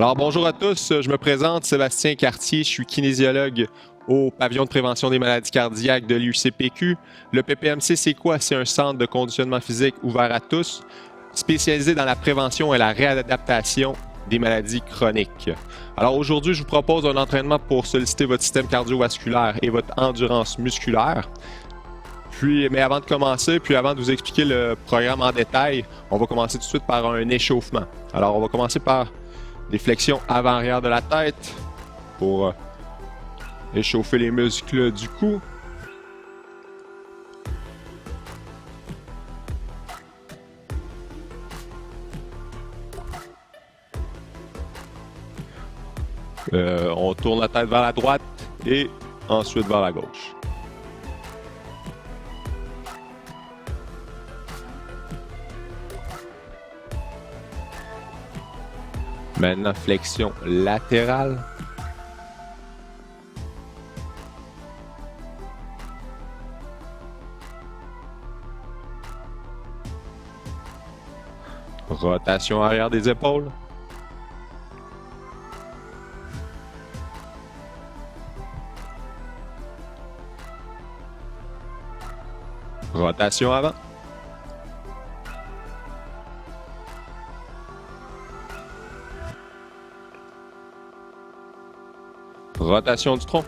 Alors bonjour à tous, je me présente Sébastien Cartier, je suis kinésiologue au pavillon de prévention des maladies cardiaques de l'UCPQ. Le PPMC, c'est quoi? C'est un centre de conditionnement physique ouvert à tous, spécialisé dans la prévention et la réadaptation des maladies chroniques. Alors aujourd'hui, je vous propose un entraînement pour solliciter votre système cardiovasculaire et votre endurance musculaire. Mais avant de commencer, avant de vous expliquer le programme en détail, on va commencer tout de suite par un échauffement. Alors on va commencer par des flexions avant-arrière de la tête pour échauffer les muscles du cou. On tourne la tête vers la droite et ensuite vers la gauche. Maintenant, flexion latérale. Rotation arrière des épaules. Rotation avant. Rotation du tronc.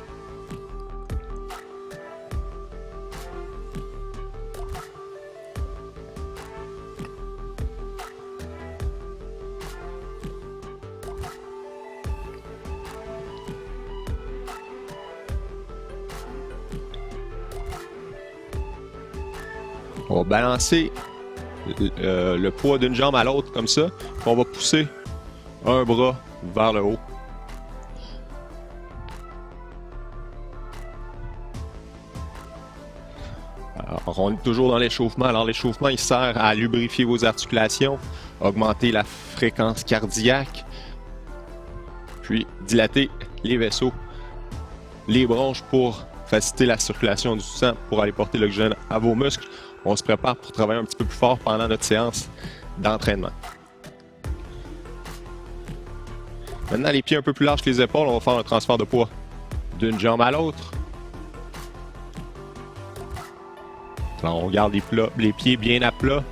On va balancer le poids d'une jambe à l'autre comme ça. On va pousser un bras vers le haut. Alors, on est toujours dans l'échauffement. Alors, l'échauffement, il sert à lubrifier vos articulations, augmenter la fréquence cardiaque, puis dilater les vaisseaux, les bronches pour faciliter la circulation du sang pour aller porter l'oxygène à vos muscles. On se prépare pour travailler un petit peu plus fort pendant notre séance d'entraînement. Maintenant, les pieds un peu plus larges que les épaules, on va faire un transfert de poids d'une jambe à l'autre. Alors, on garde les pieds bien à plat,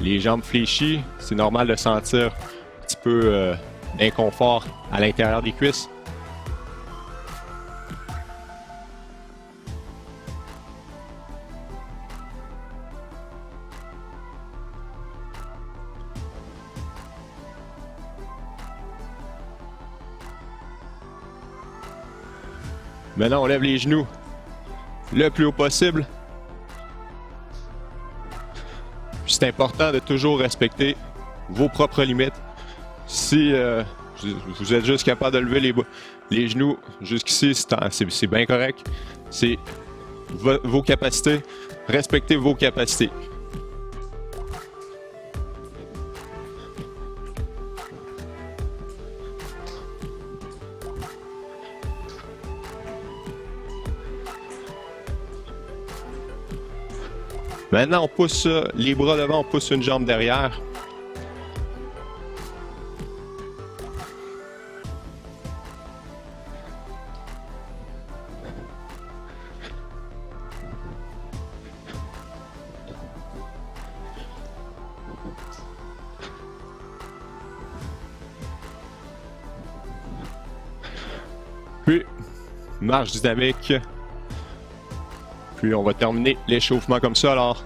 les jambes fléchies. C'est normal de sentir un petit peu d'inconfort à l'intérieur des cuisses. Maintenant, on lève les genoux le plus haut possible. C'est important de toujours respecter vos propres limites. Si vous êtes juste capable de lever les genoux jusqu'ici, c'est bien correct. C'est vos capacités. Respectez vos capacités. Maintenant, on pousse les bras devant, on pousse une jambe derrière. Puis, marche dynamique. Puis on va terminer l'échauffement comme ça. Alors,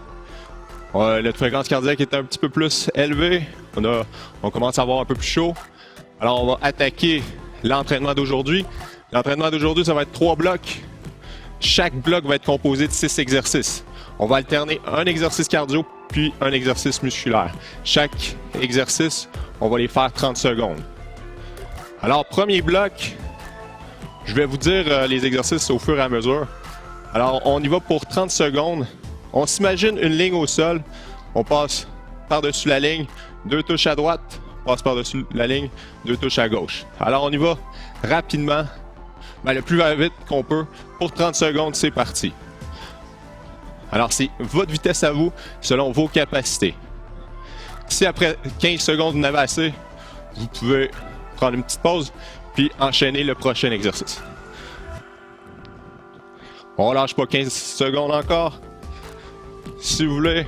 notre fréquence cardiaque est un petit peu plus élevée. On commence à avoir un peu plus chaud. Alors, on va attaquer l'entraînement d'aujourd'hui. L'entraînement d'aujourd'hui, ça va être 3 blocs. Chaque bloc va être composé de 6 exercices. On va alterner un exercice cardio puis un exercice musculaire. Chaque exercice, on va les faire 30 secondes. Alors, premier bloc, je vais vous dire les exercices au fur et à mesure. Alors, on y va pour 30 secondes. On s'imagine une ligne au sol. On passe par-dessus la ligne, 2 touches à droite, on passe par-dessus la ligne, 2 touches à gauche. Alors, on y va rapidement, le plus vite qu'on peut. Pour 30 secondes, c'est parti. Alors, c'est votre vitesse à vous, selon vos capacités. Si après 15 secondes, vous n'avez assez, vous pouvez prendre une petite pause, puis enchaîner le prochain exercice. On lâche pas 15 secondes encore. Si vous voulez,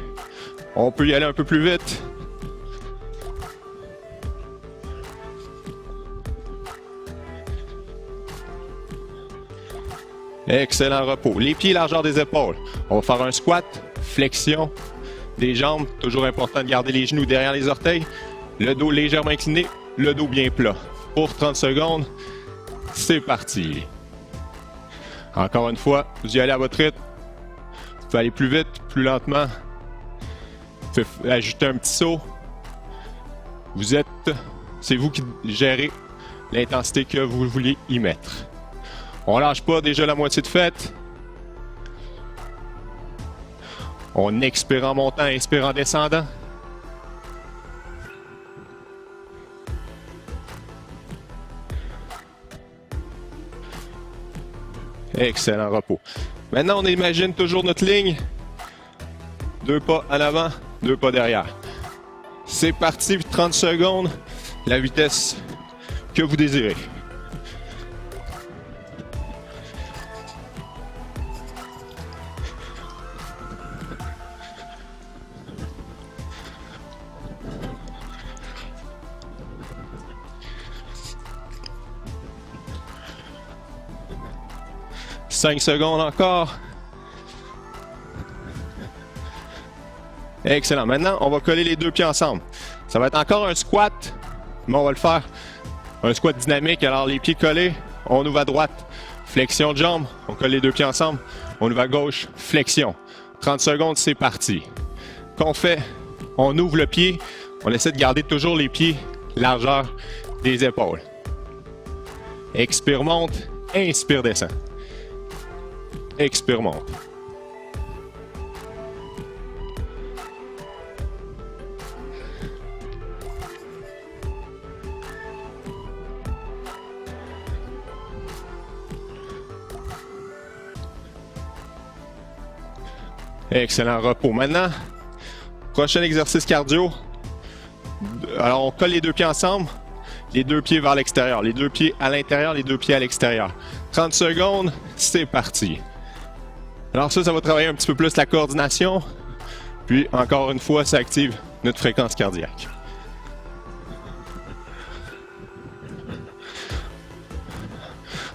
on peut y aller un peu plus vite. Excellent repos. Les pieds largeur des épaules. On va faire un squat, flexion des jambes. Toujours important de garder les genoux derrière les orteils. Le dos légèrement incliné, le dos bien plat. Pour 30 secondes, c'est parti. Encore une fois, vous y allez à votre rythme. Vous pouvez aller plus vite, plus lentement. Vous pouvez ajouter un petit saut. C'est vous qui gérez l'intensité que vous vouliez y mettre. On lâche pas, déjà la moitié de faite. On expire en montant, inspire en descendant. Excellent repos. Maintenant, on imagine toujours notre ligne. 2 pas en avant, 2 pas derrière. C'est parti, 30 secondes, la vitesse que vous désirez. « 5 secondes encore. » Excellent. Maintenant, on va coller les deux pieds ensemble. Ça va être encore un squat, mais on va le faire. Un squat dynamique. Alors, les pieds collés, on ouvre à droite. Flexion de jambe, on colle les deux pieds ensemble. On ouvre à gauche, flexion. 30 secondes, c'est parti. Qu'on fait, on ouvre le pied. On essaie de garder toujours les pieds largeur des épaules. Expire, monte. Inspire, descend. Expire, monte. Excellent repos. Maintenant, prochain exercice cardio. Alors, on colle les deux pieds ensemble, les deux pieds vers l'extérieur, les deux pieds à l'intérieur, les deux pieds à l'extérieur. 30 secondes, c'est parti. Alors ça va travailler un petit peu plus la coordination. Puis, encore une fois, ça active notre fréquence cardiaque.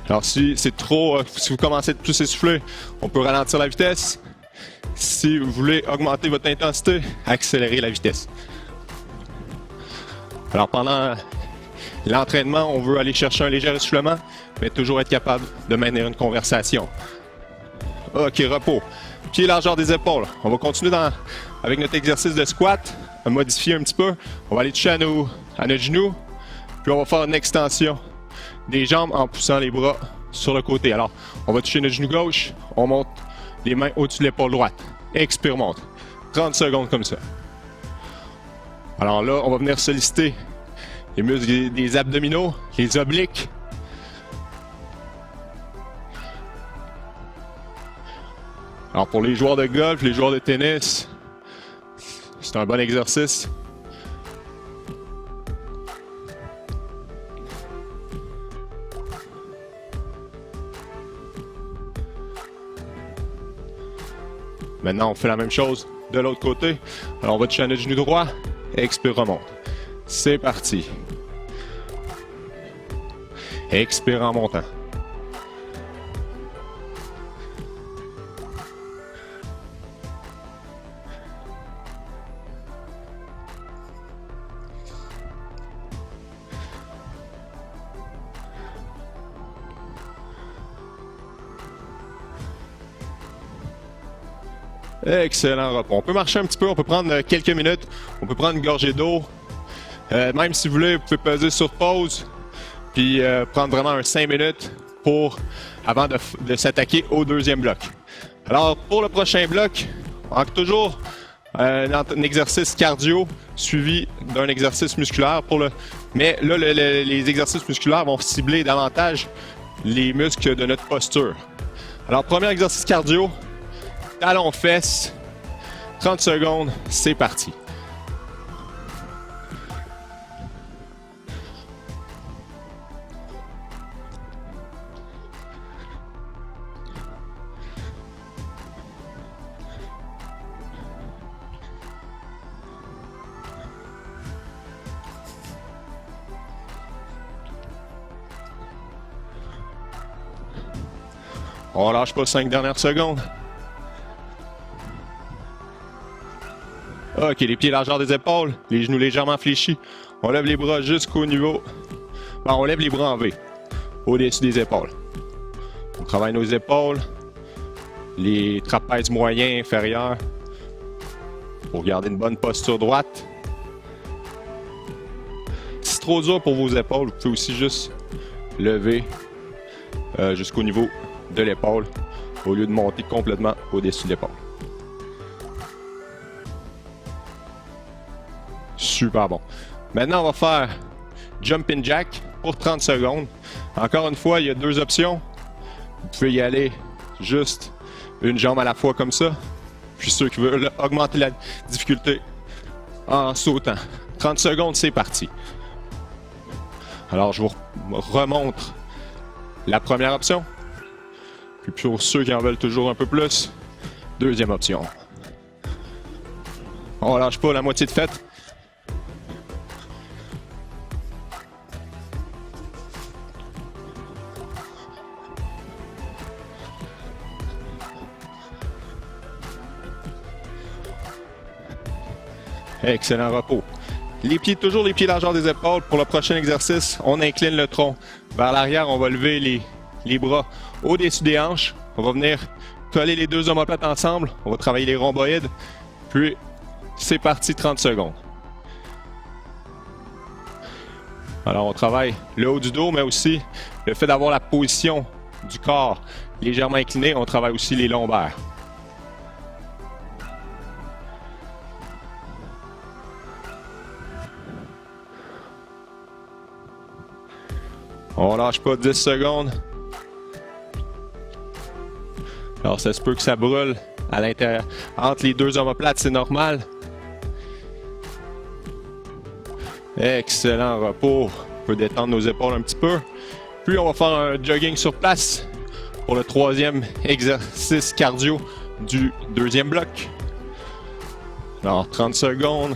Alors, si c'est trop, si vous commencez à être plus essoufflé, on peut ralentir la vitesse. Si vous voulez augmenter votre intensité, accélérez la vitesse. Alors, pendant l'entraînement, on veut aller chercher un léger essoufflement, mais toujours être capable de maintenir une conversation. OK, repos. Pieds largeur des épaules. On va continuer avec notre exercice de squat, à modifier un petit peu. On va aller toucher à notre genou, puis on va faire une extension des jambes en poussant les bras sur le côté. Alors, on va toucher notre genou gauche, on monte les mains au-dessus de l'épaule droite. Expire, monte. 30 secondes comme ça. Alors là, on va venir solliciter les muscles des abdominaux, les obliques. Alors pour les joueurs de golf, les joueurs de tennis, c'est un bon exercice. Maintenant, on fait la même chose de l'autre côté. Alors, on va toucher à notre genou droit. Expire, remonte. C'est parti. Expire en montant. Excellent repos. On peut marcher un petit peu, on peut prendre quelques minutes, on peut prendre une gorgée d'eau. Même si vous voulez, vous pouvez peser sur pause, puis prendre vraiment un 5 minutes avant de s'attaquer au deuxième bloc. Alors, pour le prochain bloc, toujours un exercice cardio suivi d'un exercice musculaire. Mais là, les exercices musculaires vont cibler davantage les muscles de notre posture. Alors, premier exercice cardio. Talons fesses, 30 secondes, c'est parti. On lâche pas 5 dernières secondes. Ok, les pieds largeur des épaules, les genoux légèrement fléchis. On lève les bras jusqu'au niveau... Bon, on lève les bras en V, au-dessus des épaules. On travaille nos épaules, les trapèzes moyens inférieurs, pour garder une bonne posture droite. Si c'est trop dur pour vos épaules, vous pouvez aussi juste lever jusqu'au niveau de l'épaule, au lieu de monter complètement au-dessus de l'épaule. Super bon. Maintenant, on va faire Jumping Jack pour 30 secondes. Encore une fois, il y a deux options. Vous pouvez y aller juste une jambe à la fois comme ça. Puis ceux qui veulent augmenter la difficulté en sautant. 30 secondes, c'est parti. Alors, je vous remontre la première option. Puis pour ceux qui en veulent toujours un peu plus, deuxième option. On lâche pas la moitié de fête. Excellent repos. Les pieds, toujours les pieds largeur des épaules. Pour le prochain exercice, on incline le tronc vers l'arrière. On va lever les bras au-dessus des hanches. On va venir coller les deux omoplates ensemble. On va travailler les rhomboïdes. Puis, c'est parti, 30 secondes. Alors, on travaille le haut du dos, mais aussi le fait d'avoir la position du corps légèrement incliné. On travaille aussi les lombaires. On lâche pas 10 secondes. Alors, ça se peut que ça brûle à l'intérieur. Entre les deux omoplates, c'est normal. Excellent repos. On peut détendre nos épaules un petit peu. Puis, on va faire un jogging sur place pour le troisième exercice cardio du deuxième bloc. Alors, 30 secondes.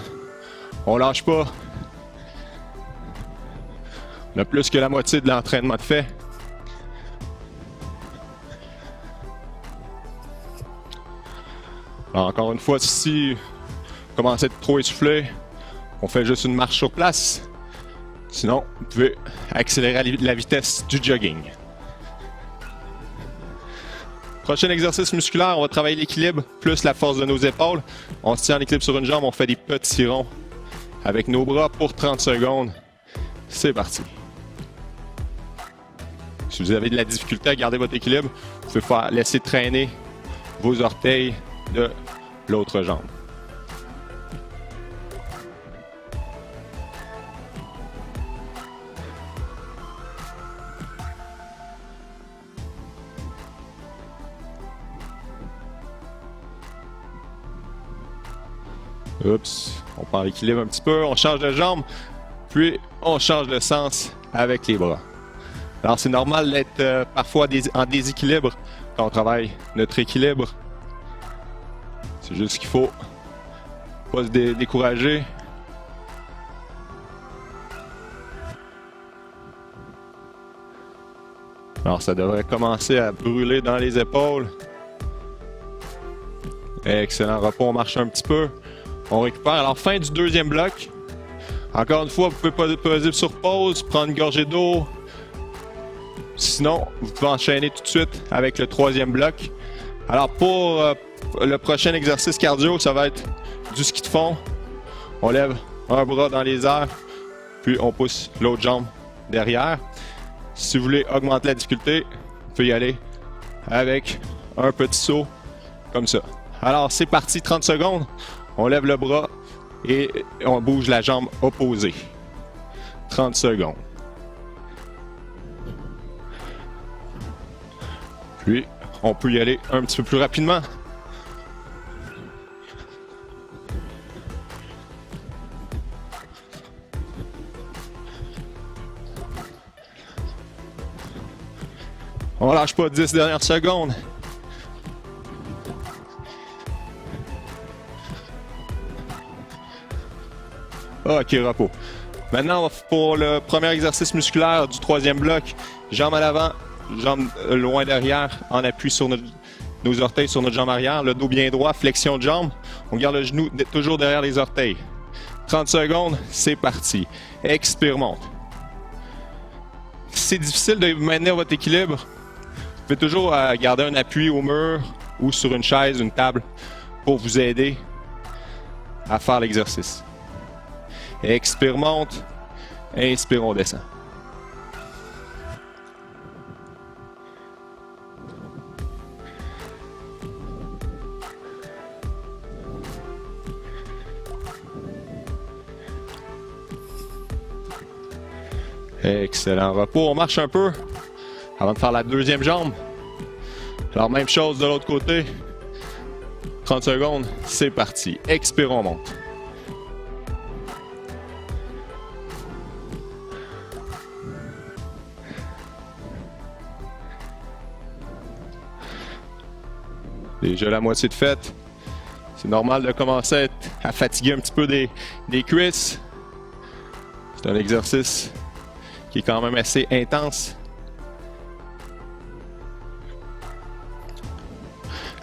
On lâche pas. On a plus que la moitié de l'entraînement de fait. Alors, encore une fois, si vous commencez à être trop essoufflé, on fait juste une marche sur place. Sinon, vous pouvez accélérer la vitesse du jogging. Prochain exercice musculaire, on va travailler l'équilibre plus la force de nos épaules. On se tient en équilibre sur une jambe, on fait des petits ronds avec nos bras pour 30 secondes. C'est parti. Si vous avez de la difficulté à garder votre équilibre, vous pouvez laisser traîner vos orteils de l'autre jambe. Oups, on prend l'équilibre un petit peu, on change de jambe, puis on change de sens avec les bras. Alors, c'est normal d'être parfois en déséquilibre quand on travaille notre équilibre. C'est juste qu'il faut pas se décourager. Alors, ça devrait commencer à brûler dans les épaules. Excellent repos, on marche un petit peu. On récupère. Alors, fin du deuxième bloc. Encore une fois, vous pouvez poser sur pause, prendre une gorgée d'eau. Sinon, vous pouvez enchaîner tout de suite avec le troisième bloc. Alors, pour le prochain exercice cardio, ça va être du ski de fond. On lève un bras dans les airs, puis on pousse l'autre jambe derrière. Si vous voulez augmenter la difficulté, vous pouvez y aller avec un petit saut comme ça. Alors, c'est parti, 30 secondes. On lève le bras et on bouge la jambe opposée. 30 secondes. Puis, on peut y aller un petit peu plus rapidement. On lâche pas 10 dernières secondes. OK, repos. Maintenant, pour le premier exercice musculaire du troisième bloc, jambes à l'avant, jambes loin derrière, en appui sur nos orteils sur notre jambe arrière. Le dos bien droit, flexion de jambe. On garde le genou toujours derrière les orteils. 30 secondes, c'est parti. Expire, monte. Si c'est difficile de maintenir votre équilibre, vous pouvez toujours garder un appui au mur ou sur une chaise, une table, pour vous aider à faire l'exercice. Expire, monte. Inspire, on descend. Excellent repos. On marche un peu avant de faire la deuxième jambe. Alors, même chose de l'autre côté. 30 secondes, c'est parti. Expire, on monte. Déjà la moitié de faite. C'est normal de commencer à fatiguer un petit peu des cuisses. C'est un exercice qui est quand même assez intense.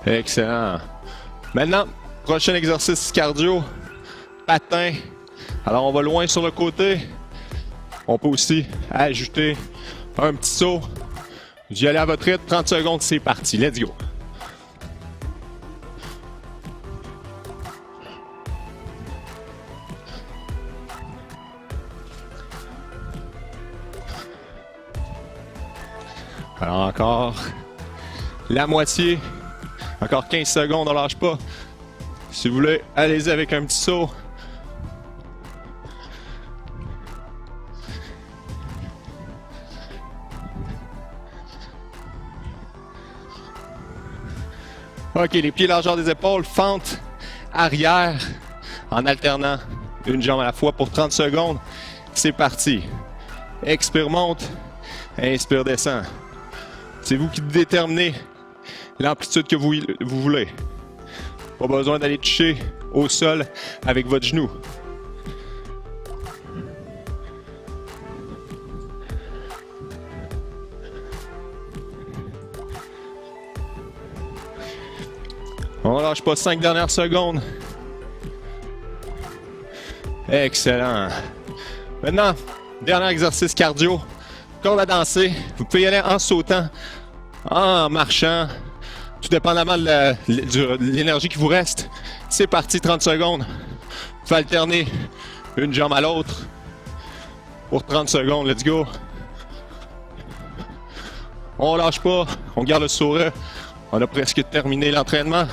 Excellent. Maintenant, prochain exercice cardio, patin. Alors on va loin sur le côté. On peut aussi ajouter un petit saut. Vous y allez à votre rythme, 30 secondes, c'est parti. Let's go. Alors encore la moitié. Encore 15 secondes, on lâche pas. Si vous voulez, allez-y avec un petit saut. OK, les pieds largeur des épaules, fente arrière en alternant une jambe à la fois pour 30 secondes. C'est parti. Expire, monte. Inspire, descend. C'est vous qui déterminez l'amplitude que vous voulez. Pas besoin d'aller toucher au sol avec votre genou. On ne lâche pas 5 dernières secondes. Excellent. Maintenant, dernier exercice cardio. Corde à danser. Vous pouvez y aller en sautant, en marchant, tout dépendamment de l'énergie qui vous reste. C'est parti, 30 secondes. Vous pouvez alterner une jambe à l'autre pour 30 secondes. Let's go. On lâche pas, on garde le sourire. On a presque terminé l'entraînement.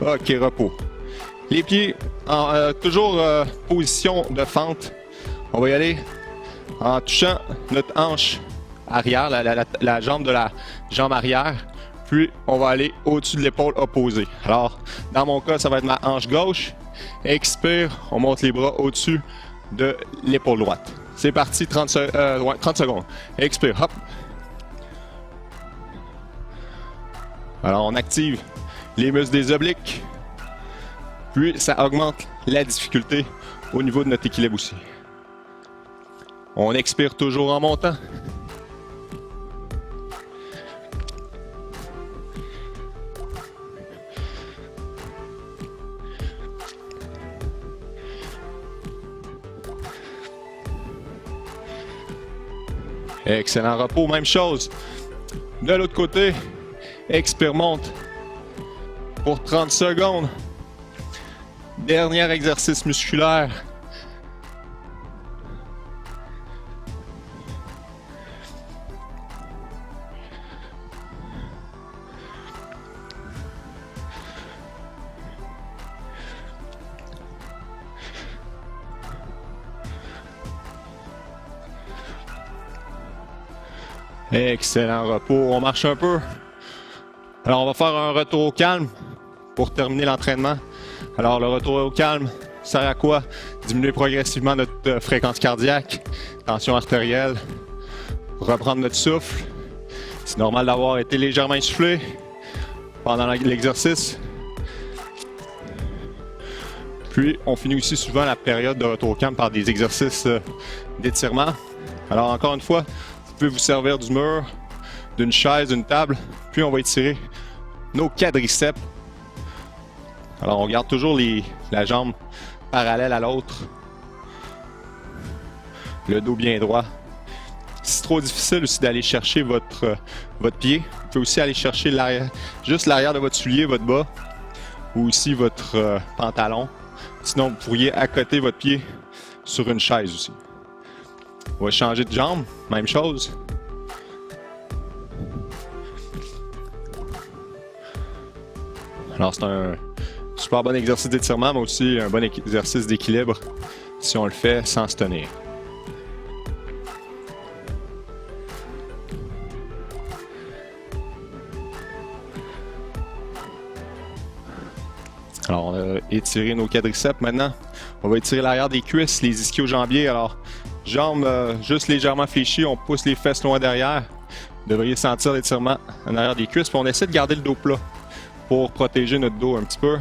OK, repos. Les pieds, toujours position de fente. On va y aller en touchant notre hanche arrière, la jambe de la jambe arrière. Puis, on va aller au-dessus de l'épaule opposée. Alors, dans mon cas, ça va être ma hanche gauche. Expire, on monte les bras au-dessus de l'épaule droite. C'est parti, 30 secondes. Expire, hop. Alors, on active les muscles des obliques. Puis, ça augmente la difficulté au niveau de notre équilibre aussi. On expire toujours en montant. Excellent repos, même chose. De l'autre côté, expire, monte pour 30 secondes. Dernier exercice musculaire. Excellent repos. On marche un peu. Alors, on va faire un retour au calme pour terminer l'entraînement. Alors, le retour au calme, sert à quoi? Diminuer progressivement notre fréquence cardiaque, tension artérielle, reprendre notre souffle. C'est normal d'avoir été légèrement essoufflé pendant l'exercice. Puis, on finit aussi souvent la période de retour au camp par des exercices d'étirement. Alors, encore une fois, vous pouvez vous servir du mur, d'une chaise, d'une table, puis on va étirer nos quadriceps. Alors, on garde toujours la jambe parallèle à l'autre. Le dos bien droit. Si c'est trop difficile aussi d'aller chercher votre pied, vous pouvez aussi aller chercher juste l'arrière de votre soulier, votre bas, ou aussi votre pantalon. Sinon, vous pourriez accoter votre pied sur une chaise aussi. On va changer de jambe, même chose. Alors, c'est un super bon exercice d'étirement, mais aussi un bon exercice d'équilibre si on le fait sans se tenir. Alors, on a étiré nos quadriceps maintenant. On va étirer l'arrière des cuisses, les ischio-jambiers. Alors, jambes juste légèrement fléchies, on pousse les fesses loin derrière. Vous devriez sentir l'étirement en arrière des cuisses. Puis on essaie de garder le dos plat pour protéger notre dos un petit peu.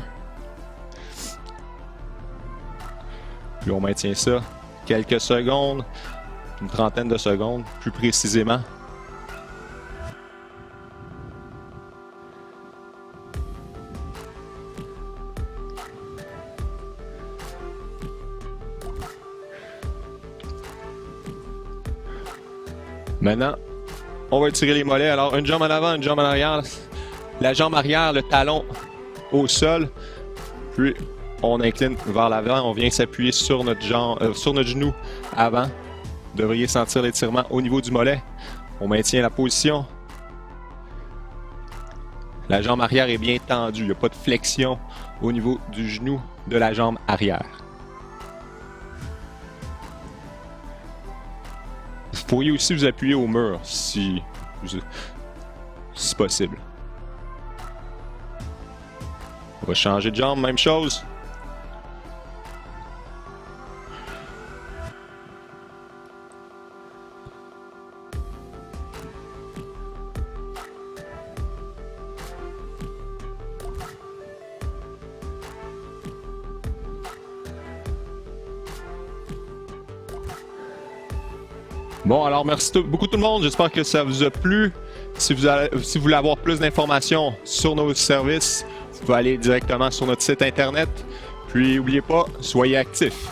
Puis on maintient ça quelques secondes, une trentaine de secondes plus précisément. Maintenant, on va étirer les mollets. Alors, une jambe en avant, une jambe en arrière. La jambe arrière, le talon au sol. Puis, on incline vers l'avant. On vient s'appuyer sur notre genou avant. Vous devriez sentir l'étirement au niveau du mollet. On maintient la position. La jambe arrière est bien tendue. Il n'y a pas de flexion au niveau du genou de la jambe arrière. Vous pourriez aussi vous appuyer au mur si possible. On va changer de jambe, même chose. Bon, alors merci beaucoup tout le monde. J'espère que ça vous a plu. Si vous voulez avoir plus d'informations sur nos services, vous pouvez aller directement sur notre site internet. Puis, n'oubliez pas, soyez actifs.